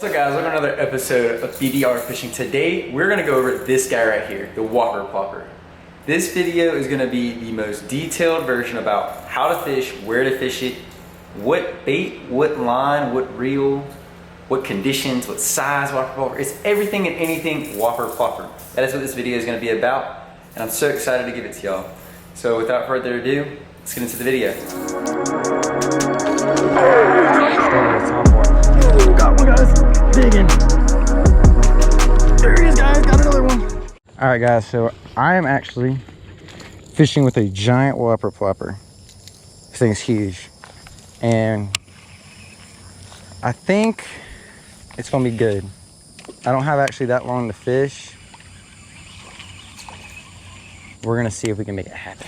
What's up guys, welcome to another episode of BDR Fishing. Today we're going to go over this guy right here, the Whopper Plopper. This video is going to be the most detailed version about how to fish, where to fish it, what bait, what line, what reel, what conditions, what size Whopper Plopper. It's everything and anything Whopper Plopper. That is what this video is going to be about, and I'm so excited to give it to y'all. So without further ado, let's get into the video. Got one, guys. Digging. There he is, guys. Got another one. All right, guys. So I am actually fishing with a giant Whopper Plopper. This thing's huge, and I think it's gonna be good. I don't have actually that long to fish. We're gonna see if we can make it happen.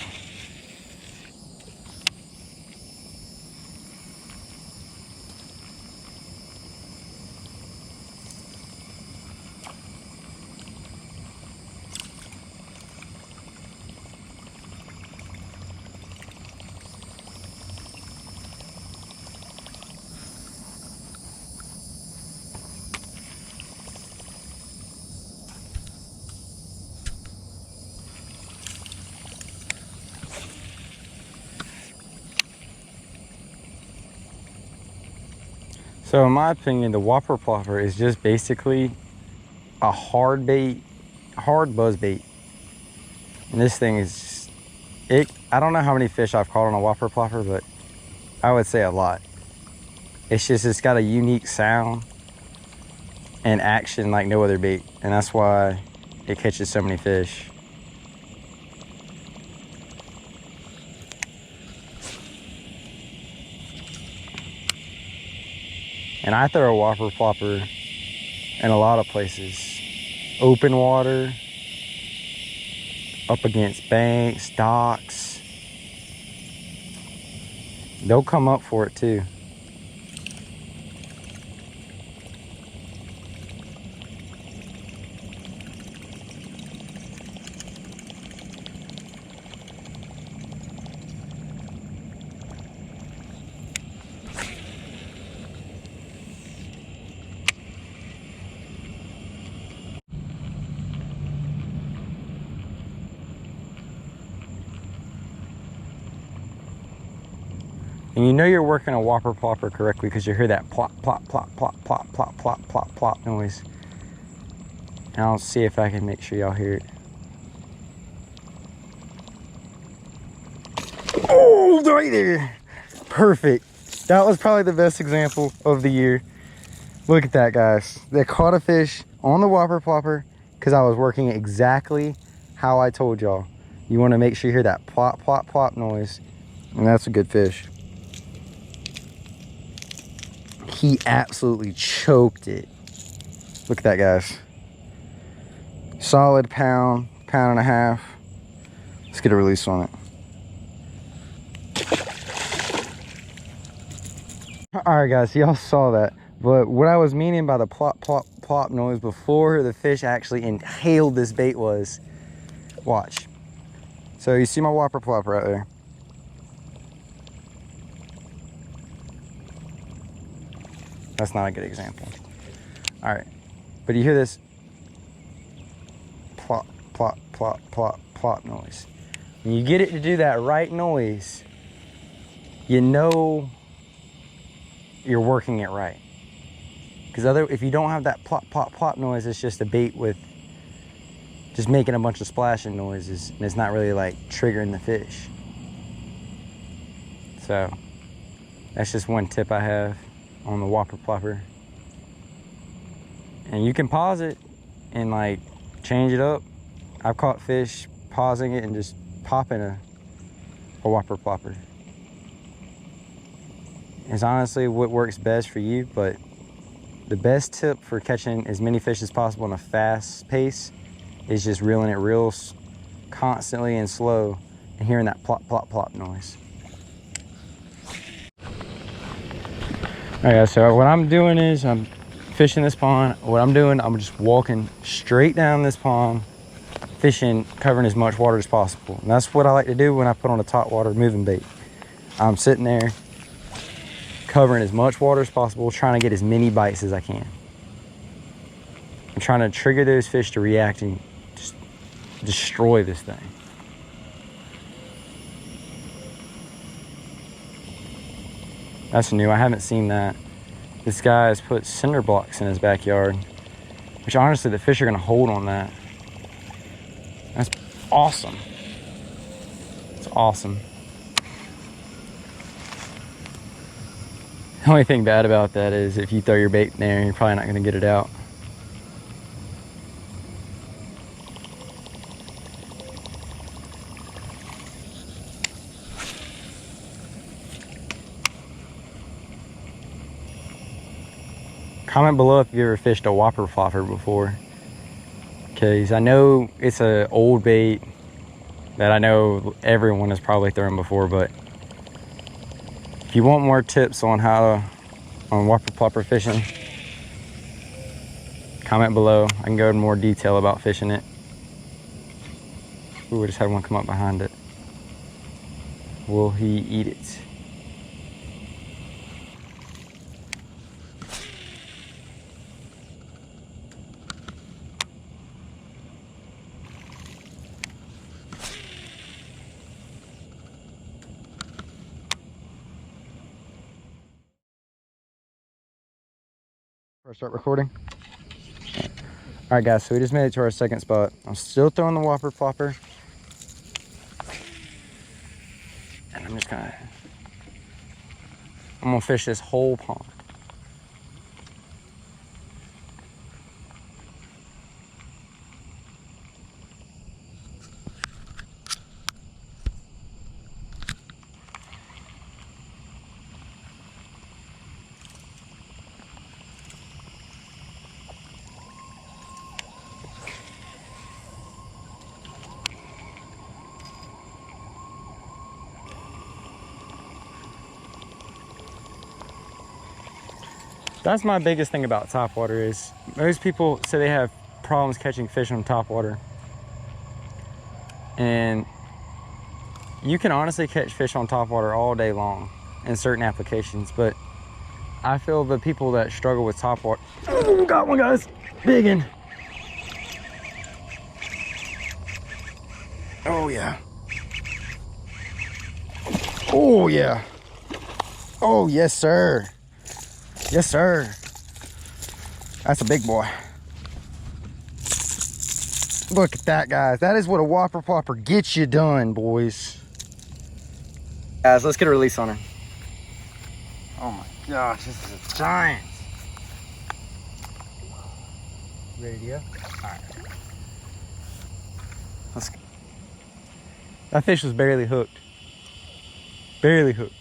So in my opinion, the Whopper Plopper is just basically a hard bait, hard buzz bait. And this thing is, I don't know how many fish I've caught on a Whopper Plopper, but I would say a lot. It's got a unique sound and action like no other bait. And that's why it catches so many fish. And I throw a Whopper Plopper in a lot of places. Open water, up against banks, docks. They'll come up for it too. And you know you're working a Whopper Plopper correctly because you hear that plop, plop, plop, plop, plop, plop, plop, plop, plop noise. And I'll see if I can make sure y'all hear it. Oh, right there. Perfect. That was probably the best example of the year. Look at that, guys. They caught a fish on the Whopper Plopper because I was working exactly how I told y'all. You want to make sure you hear that plop, plop, plop noise. And that's a good fish. He absolutely choked it. Look at that, guys. Solid pound, pound and a half. Let's get a release on it. All right, guys, y'all saw that. But what I was meaning by the plop, plop, plop noise before the fish actually inhaled this bait was, watch. So you see my Whopper Plopper right there. That's not a good example. All right, but you hear this plop, plop, plop, plop, plop noise. When you get it to do that right noise, you know you're working it right. Because if you don't have that plop, plop, plop noise, it's just a bait with just making a bunch of splashing noises, and it's not really like triggering the fish. So that's just one tip I have on the Whopper Plopper. And you can pause it and like change it up. I've caught fish pausing it and just popping a Whopper Plopper. It's honestly what works best for you, but the best tip for catching as many fish as possible in a fast pace is just reeling it real constantly and slow and hearing that plop, plop, plop noise. All right, guys, so what I'm doing is I'm fishing this pond. What I'm doing, I'm just walking straight down this pond, fishing, covering as much water as possible. And that's what I like to do when I put on a top water moving bait. I'm sitting there covering as much water as possible, trying to get as many bites as I can. I'm trying to trigger those fish to react and just destroy this thing. That's new, I haven't seen that. This guy has put cinder blocks in his backyard, which honestly, the fish are gonna hold on that. That's awesome. It's awesome. The only thing bad about that is if you throw your bait in there, you're probably not gonna get it out. Comment below if you ever fished a Whopper Plopper before, because I know it's an old bait that I know everyone has probably thrown before, but if you want more tips on on Whopper Plopper fishing, comment below. I can go into more detail about fishing it. Ooh, we just had one come up behind it. Will he eat it? Start recording. All right, guys, so we just made it to our second spot. I'm still throwing the Whopper Plopper, and I'm gonna fish this whole pond. That's my biggest thing about topwater is most people say they have problems catching fish on topwater. And you can honestly catch fish on topwater all day long in certain applications, but I feel the people that struggle with topwater, oh, got one, guys, big one. Oh yeah. Oh yeah. Oh yes, sir. Yes, sir. That's a big boy. Look at that, guys. That is what a Whopper Plopper gets you done, boys. Guys, let's get a release on her. Oh my gosh, this is a giant. Ready to go? All right. Let's go. That fish was barely hooked. Barely hooked.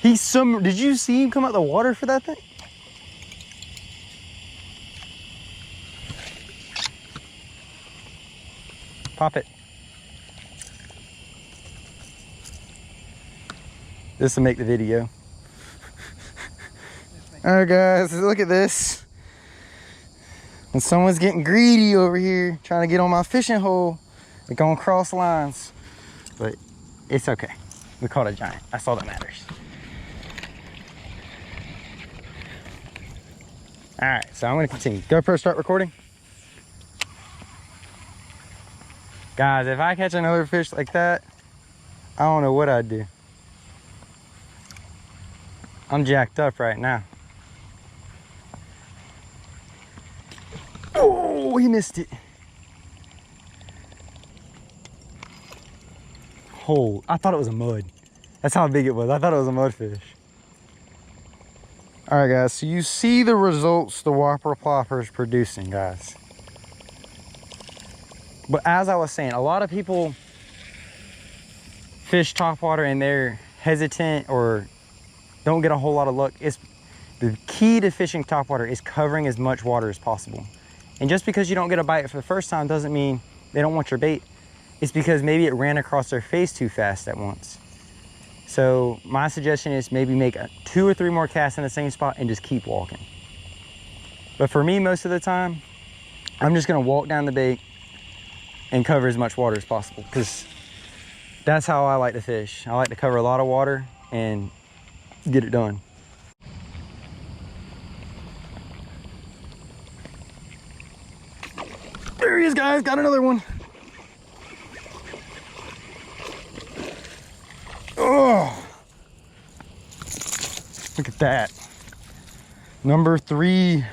Did you see him come out the water for that thing? Pop it. This will make the video. All right, guys, look at this. And someone's getting greedy over here, trying to get on my fishing hole. They're going cross lines, but it's okay. We caught a giant. That's all that matters. All right, so I'm gonna continue. GoPro, start recording. Guys, if I catch another fish like that, I don't know what I'd do. I'm jacked up right now. Oh, he missed it. Oh, I thought it was a mud. That's how big it was. I thought it was a mudfish. All right, guys, so you see the results the Whopper Plopper is producing, guys. But as I was saying, a lot of people fish topwater and they're hesitant or don't get a whole lot of luck. The key to fishing topwater is covering as much water as possible. And just because you don't get a bite for the first time doesn't mean they don't want your bait. It's because maybe it ran across their face too fast at once. So my suggestion is maybe make 2 or 3 more casts in the same spot and just keep walking. But for me, most of the time, I'm just gonna walk down the bait and cover as much water as possible, because that's how I like to fish. I like to cover a lot of water and get it done. There he is, guys. Got another one. Oh, look at that. Number 3.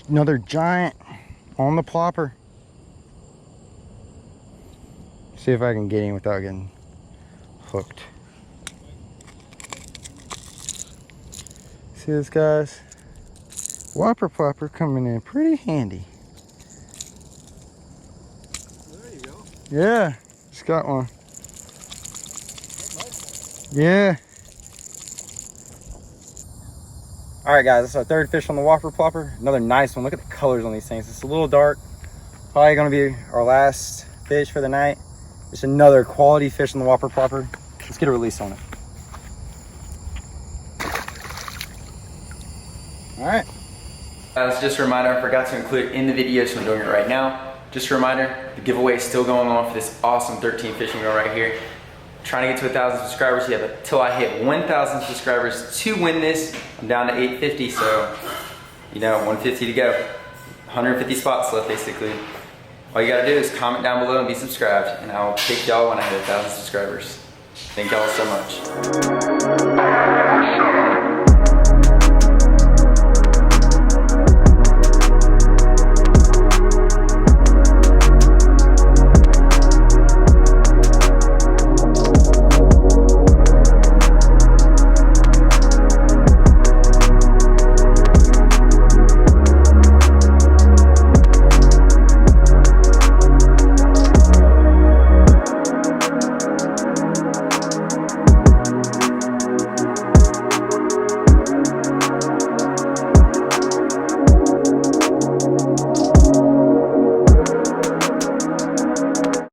Another giant on the plopper. See if I can get him without getting hooked. See this, guys? Whopper Plopper coming in pretty handy. There you go. Yeah, just got one. Yeah. All right, guys, that's our 3rd fish on the Whopper Plopper. Another nice one. Look at the colors on these things. It's a little dark. Probably gonna be our last fish for the night. Just another quality fish on the Whopper Plopper. Let's get a release on it. All right. Just a reminder, I forgot to include it in the video, so I'm doing it right now. Just a reminder, the giveaway is still going on for this awesome 13 fishing reel right here. Trying to get to 1,000 subscribers. Yeah, but until I hit 1,000 subscribers to win this, I'm down to 850, so, you know, 150 to go. 150 spots left, basically. All you gotta do is comment down below and be subscribed, and I'll pick y'all when I hit 1,000 subscribers. Thank y'all so much.